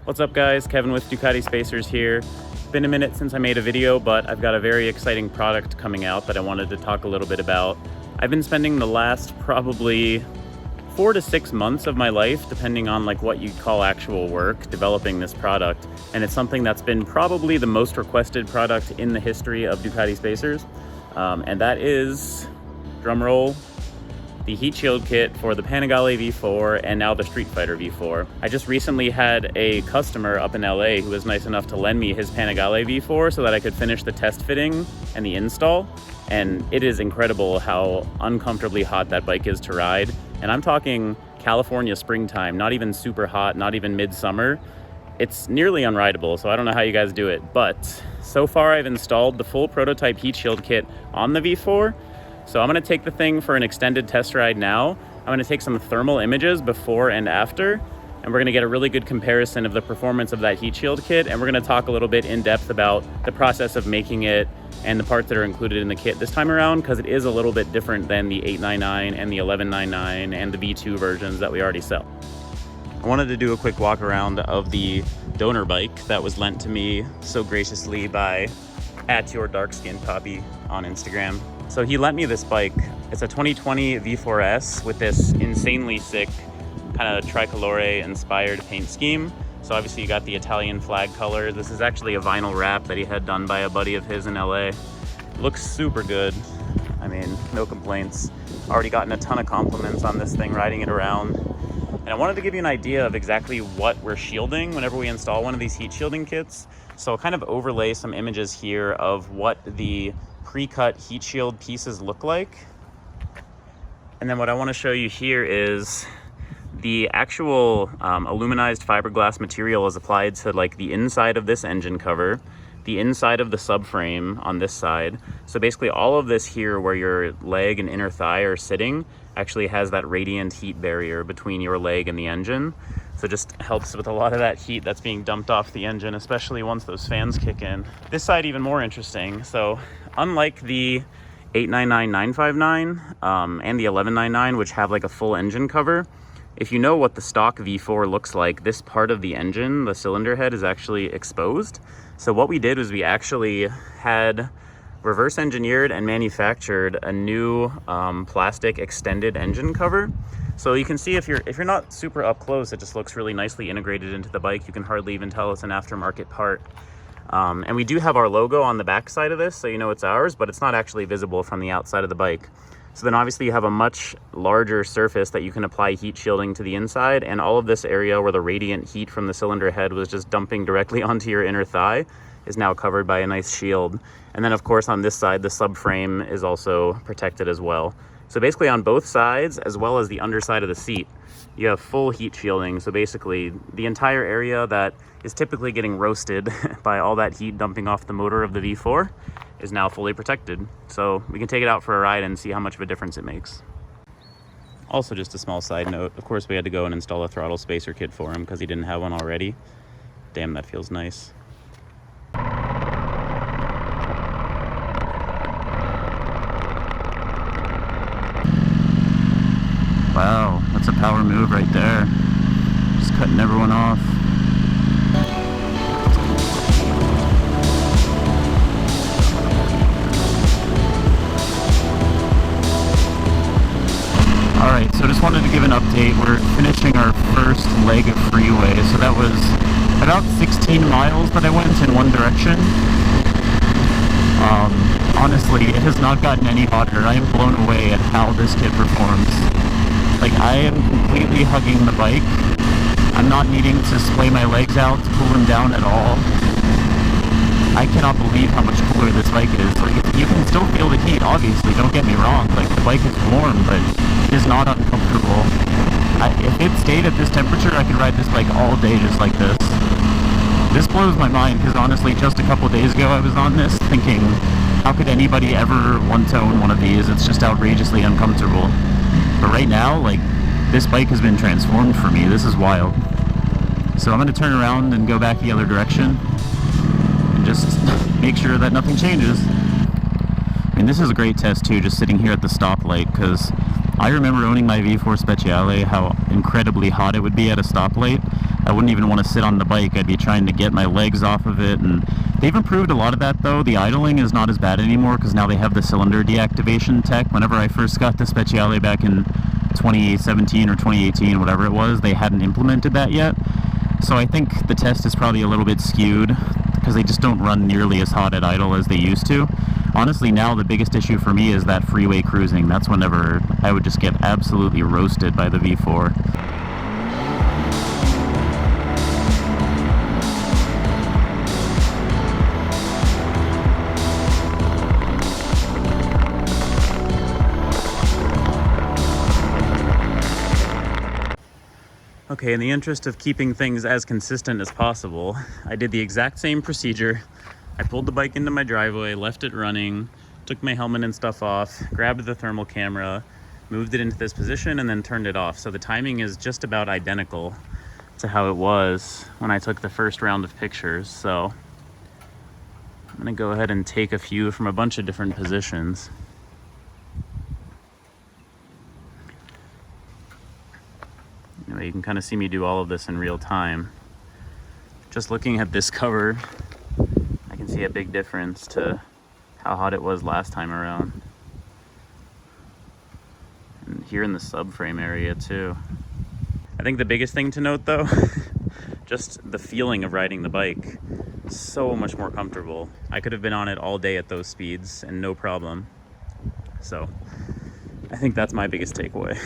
What's up guys, Kevin with Ducati Spacers here. It's been a minute since I made a video, but I've got a very exciting product coming out that I wanted to talk a little bit about. I've been spending the last probably 4 to 6 months of my life, depending on like what you call actual work, developing this product. And it's something that's been probably the most requested product in the history of Ducati Spacers. And that is, drumroll, the heat shield kit for the Panigale V4 and now the Streetfighter V4. I just recently had a customer up in LA who was nice enough to lend me his Panigale V4 so that I could finish the test fitting and the install. And it is incredible how uncomfortably hot that bike is to ride. And I'm talking California springtime, not even super hot, not even midsummer. It's nearly unrideable, so I don't know how you guys do it. But so far I've installed the full prototype heat shield kit on the V4. So I'm gonna take the thing for an extended test ride now. I'm gonna take some thermal images before and after, and we're gonna get a really good comparison of the performance of that heat shield kit, and we're gonna talk a little bit in depth about the process of making it and the parts that are included in the kit this time around, because it is a little bit different than the 899 and the 1199 and the V2 versions that we already sell. I wanted to do a quick walk around of the donor bike that was lent to me so graciously by @YourDarkSkinPoppy on Instagram. So he lent me this bike. It's a 2020 V4S with this insanely sick kind of tricolore inspired paint scheme. So obviously you got the Italian flag color. This is actually a vinyl wrap that he had done by a buddy of his in LA. Looks super good. I mean, no complaints. Already gotten a ton of compliments on this thing riding it around. And I wanted to give you an idea of exactly what we're shielding whenever we install one of these heat shielding kits. So I'll kind of overlay some images here of what the pre-cut heat shield pieces look like. And then what I want to show you here is the actual aluminized fiberglass material is applied to like the inside of this engine cover, the inside of the subframe on this side. So basically all of this here where your leg and inner thigh are sitting actually has that radiant heat barrier between your leg and the engine. So it just helps with a lot of that heat that's being dumped off the engine, especially once those fans kick in. This side even more interesting. So unlike the 899-959 and the 1199, which have like a full engine cover, if you know what the stock V4 looks like, this part of the engine, the cylinder head, is actually exposed. So what we did was we actually had reverse engineered and manufactured a new plastic extended engine cover. So you can see if you're not super up close, it just looks really nicely integrated into the bike. You can hardly even tell it's an aftermarket part. And we do have our logo on the back side of this, so you know it's ours, but it's not actually visible from the outside of the bike. So then obviously you have a much larger surface that you can apply heat shielding to the inside, and all of this area where the radiant heat from the cylinder head was just dumping directly onto your inner thigh is now covered by a nice shield. And then of course on this side, the subframe is also protected as well. So basically on both sides, as well as the underside of the seat, you have full heat shielding. So basically the entire area that is typically getting roasted by all that heat dumping off the motor of the V4 is now fully protected. So we can take it out for a ride and see how much of a difference it makes. Also, just a small side note, of course we had to go and install a throttle spacer kit for him because he didn't have one already. Damn, that feels nice. Wow, that's a power move right there. Just cutting everyone off. Alright, so just wanted to give an update. We're finishing our first leg of freeway. So that was about 16 miles that I went in one direction. Honestly, it has not gotten any hotter. I am blown away at how this kit performs. Like, I am completely hugging the bike. I'm not needing to splay my legs out to cool them down at all. I cannot believe how much cooler this bike is. Like, you can still feel the heat, obviously, don't get me wrong. Like, the bike is warm, but it is not uncomfortable. If it stayed at this temperature, I could ride this bike all day just like this. This blows my mind, because honestly, just a couple days ago I was on this thinking, how could anybody ever want to own one of these? It's just outrageously uncomfortable. But right now, like, this bike has been transformed for me. This is wild. So I'm going to turn around and go back the other direction and just make sure that nothing changes. I mean, this is a great test too, just sitting here at the stoplight, because I remember owning my V4 Speciale, how incredibly hot it would be at a stoplight. I wouldn't even want to sit on the bike. I'd be trying to get my legs off of it, and they've improved a lot of that though. The idling is not as bad anymore because now they have the cylinder deactivation tech. Whenever I first got the Speciale back in 2017 or 2018, whatever it was, they hadn't implemented that yet. So I think the test is probably a little bit skewed because they just don't run nearly as hot at idle as they used to. Honestly, now the biggest issue for me is that freeway cruising. That's whenever I would just get absolutely roasted by the V4. Okay, in the interest of keeping things as consistent as possible, I did the exact same procedure. I pulled the bike into my driveway, left it running, took my helmet and stuff off, grabbed the thermal camera, moved it into this position, and then turned it off. So the timing is just about identical to how it was when I took the first round of pictures. So I'm gonna go ahead and take a few from a bunch of different positions. Anyway, you can kind of see me do all of this in real time. Just looking at this cover, I can see a big difference to how hot it was last time around. And here in the subframe area too. I think the biggest thing to note though, just the feeling of riding the bike. So much more comfortable. I could have been on it all day at those speeds and no problem. So I think that's my biggest takeaway.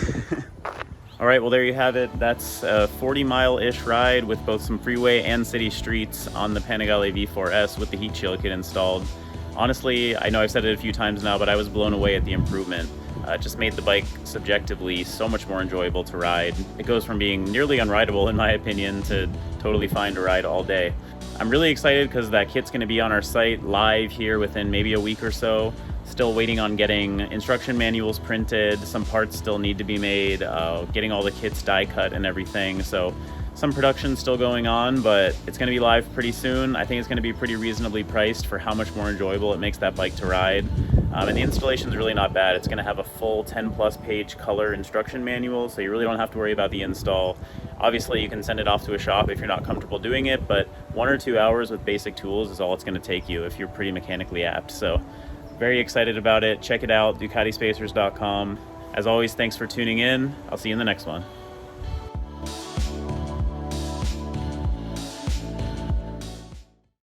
All right, well, there you have it. That's a 40-mile-ish ride with both some freeway and city streets on the Panigale V4S with the heat shield kit installed. Honestly, I know I've said it a few times now, but I was blown away at the improvement. It just made the bike subjectively so much more enjoyable to ride. It goes from being nearly unrideable, in my opinion, to totally fine to ride all day. I'm really excited because that kit's going to be on our site live here within maybe a week or so. Still waiting on getting instruction manuals printed. Some parts still need to be made, getting all the kits die cut and everything. So some production still going on, but it's going to be live pretty soon. I think it's going to be pretty reasonably priced for how much more enjoyable it makes that bike to ride. And the installation is really not bad. It's going to have a full 10+ page color instruction manual, so you really don't have to worry about the install. Obviously, you can send it off to a shop if you're not comfortable doing it, but 1 or 2 hours with basic tools is all it's going to take you if you're pretty mechanically apt. So very excited about it. Check it out, DucatiSpacers.com. As always, thanks for tuning in. I'll see you in the next one.